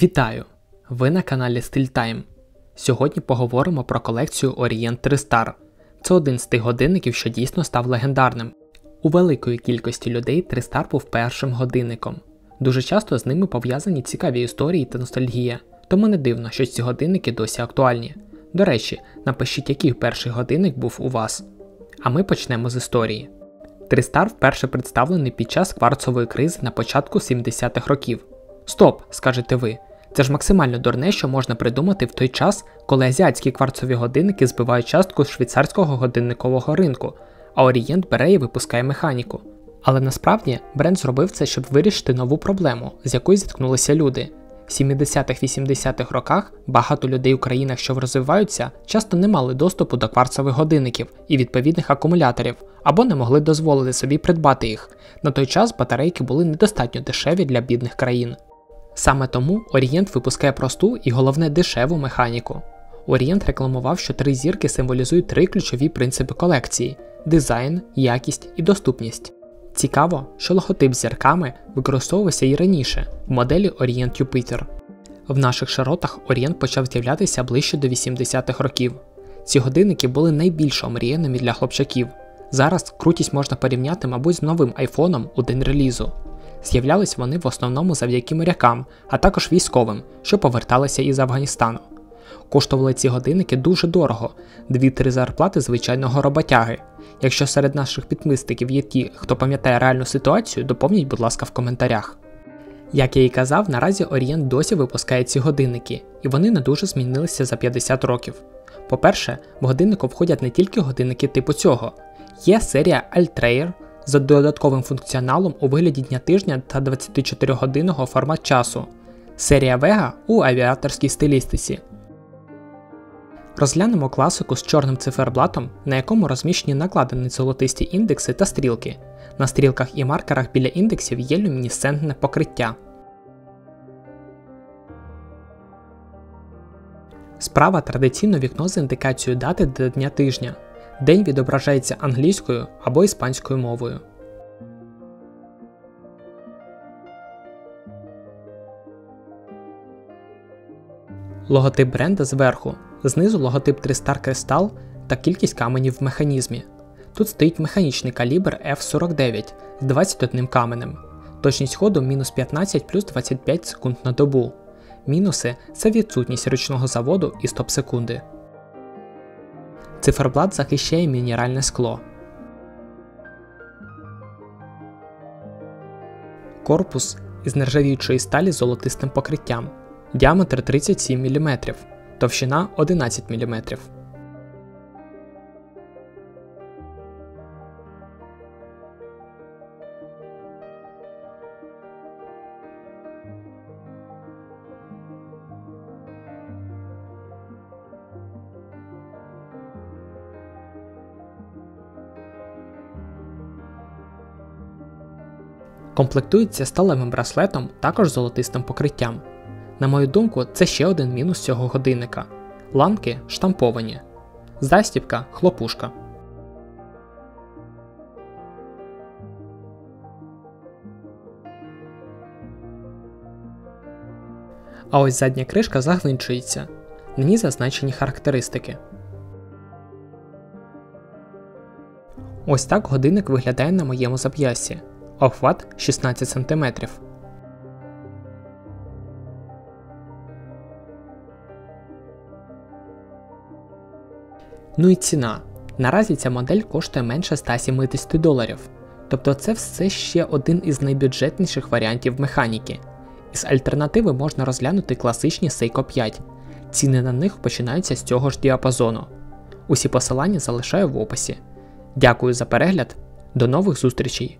Вітаю! Ви на каналі StyleTime. Сьогодні поговоримо про колекцію Orient TriStar. Це один з тих годинників, що дійсно став легендарним. У великої кількості людей TriStar був першим годинником. Дуже часто з ними пов'язані цікаві історії та ностальгія, тому не дивно, що ці годинники досі актуальні. До речі, напишіть, який перший годинник був у вас. А ми почнемо з історії. TriStar вперше представлений під час кварцової кризи на початку 70-х років. Стоп, скажете ви, це ж максимально дурне, що можна придумати в той час, коли азіатські кварцові годинники збивають частку з швейцарського годинникового ринку, а Orient бере і випускає механіку. Але насправді бренд зробив це, щоб вирішити нову проблему, з якою зіткнулися люди. В 70-80-х роках багато людей у країнах, що розвиваються, часто не мали доступу до кварцових годинників і відповідних акумуляторів, або не могли дозволити собі придбати їх. На той час батарейки були недостатньо дешеві для бідних країн. Саме тому Orient випускає просту і, головне, дешеву механіку. Orient рекламував, що 3 зірки символізують 3 ключові принципи колекції – дизайн, якість і доступність. Цікаво, що логотип з зірками використовувався і раніше в моделі Orient Jupiter. В наших широтах Orient почав з'являтися ближче до 80-х років. Ці годинники були найбільш омріяними для хлопчаків. Зараз крутість можна порівняти, мабуть, з новим айфоном у день релізу. З'являлись вони в основному завдяки морякам, а також військовим, що поверталися із Афганістану. Коштували ці годинники дуже дорого – 2-3 зарплати звичайного роботяги. Якщо серед наших підписників є ті, хто пам'ятає реальну ситуацію, доповніть, будь ласка, в коментарях. Як я і казав, наразі Orient досі випускає ці годинники, і вони не дуже змінилися за 50 років. По-перше, в годиннику входять не тільки годинники типу цього. Є серія Altair з додатковим функціоналом у вигляді дня-тижня та 24-годинного формат часу. Серія Vega у авіаторській стилістиці. Розглянемо класику з чорним циферблатом, на якому розміщені накладені золотисті індекси та стрілки. На стрілках і маркерах біля індексів є люмінесцентне покриття. Справа традиційно вікно з індикацією дати до дня тижня. День відображається англійською або іспанською мовою. Логотип бренда зверху, знизу логотип TriStar Crystal та кількість каменів в механізмі. Тут стоїть механічний калібр F49 з 21 каменем. Точність ходу мінус 15 плюс 25 секунд на добу. Мінуси – це відсутність ручного заводу і стоп-секунди. Циферблат захищає мінеральне скло. Корпус із нержавіючої сталі з золотистим покриттям. Діаметр 37 мм, товщина 11 мм. Комплектується сталевим браслетом, також золотистим покриттям. На мою думку, це ще один мінус цього годинника. Ланки штамповані. Застібка – хлопушка. А ось задня кришка загвинчується. На ній зазначені характеристики. Ось так годинник виглядає на моєму зап'ясті. Обхват 16 см. Ну і ціна. Наразі ця модель коштує менше $170. Тобто це все ще один із найбюджетніших варіантів механіки. Із альтернативи можна розглянути класичні Seiko 5. Ціни на них починаються з цього ж діапазону. Усі посилання залишаю в описі. Дякую за перегляд. До нових зустрічей!